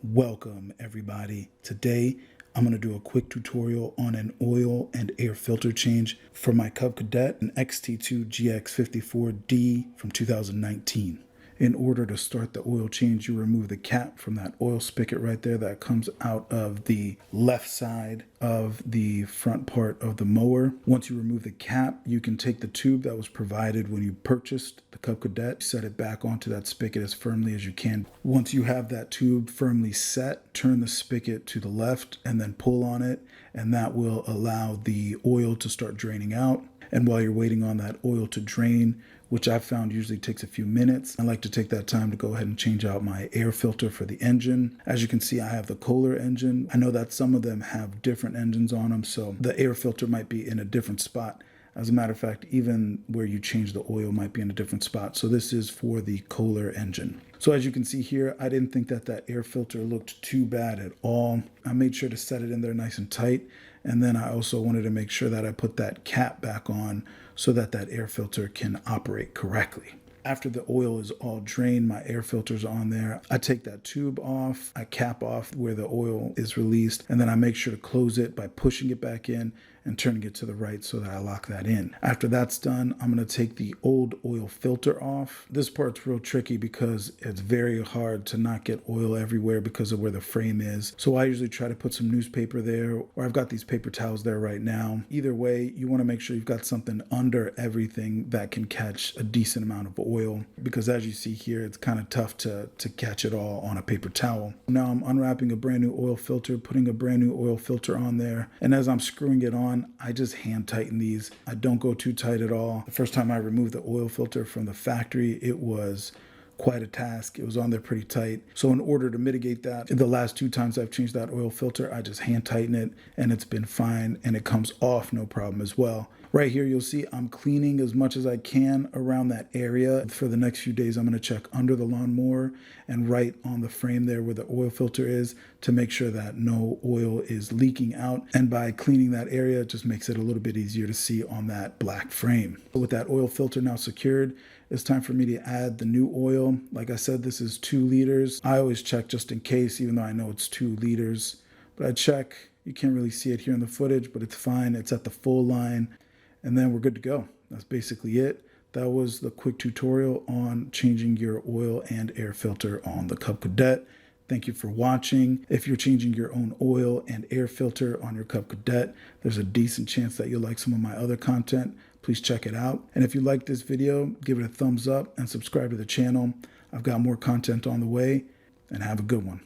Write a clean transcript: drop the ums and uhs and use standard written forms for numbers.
Welcome everybody. Today I'm going to do a quick tutorial on an oil and air filter change for my Cub Cadet XT2 GX54D from 2019. In order to start the oil change, you remove the cap from that oil spigot right there that comes out of the left side of the front part of the mower. Once you remove the cap, you can take the tube that was provided when you purchased the Cub Cadet, set it back onto that spigot as firmly as you can. Once you have that tube firmly set, turn the spigot to the left and then pull on it, and that will allow the oil to start draining out. And while you're waiting on that oil to drain, which I've found usually takes a few minutes, I like to take that time to go ahead and change out my air filter for the engine. As you can see, I have the Kohler engine. I know that some of them have different engines on them, so the air filter might be in a different spot. As a matter of fact, even where you change the oil might be in a different spot. So this is for the Kohler engine. So as you can see here, I didn't think that air filter looked too bad at all. I made sure to set it in there nice and tight. And then I also wanted to make sure that I put that cap back on so that air filter can operate correctly. After the oil is all drained, my air filter's on there. I take that tube off, I cap off where the oil is released, and then I make sure to close it by pushing it back in and turning it to the right so that I lock that in. After that's done, I'm gonna take the old oil filter off. This part's real tricky because it's very hard to not get oil everywhere because of where the frame is. So I usually try to put some newspaper there, or I've got these paper towels there right now. Either way, you wanna make sure you've got something under everything that can catch a decent amount of oil, because as you see here, it's kind of tough to catch it all on a paper towel. Now I'm unwrapping a brand new oil filter, putting a brand new oil filter on there, and as I'm screwing it on, I just hand tighten these. I don't go too tight at all. The first time I removed the oil filter from the factory, it was quite a task. It was on there pretty tight. So in order to mitigate that, the last two times I've changed that oil filter, I just hand tighten it and it's been fine, and it comes off no problem as well. Right here, you'll see I'm cleaning as much as I can around that area. For the next few days, I'm gonna check under the lawnmower and right on the frame there where the oil filter is to make sure that no oil is leaking out. And by cleaning that area, it just makes it a little bit easier to see on that black frame. With that oil filter now secured, it's time for me to add the new oil. Like I said, this is 2 liters. I always check just in case, even though I know it's 2 liters. But I check. You can't really see it here in the footage, but it's fine. It's at the full line. And then we're good to go. That's basically it. That was the quick tutorial on changing your oil and air filter on the Cub Cadet. Thank you for watching. If you're changing your own oil and air filter on your Cub Cadet, there's a decent chance that you'll like some of my other content. Please check it out. And if you like this video, give it a thumbs up and subscribe to the channel. I've got more content on the way, and have a good one.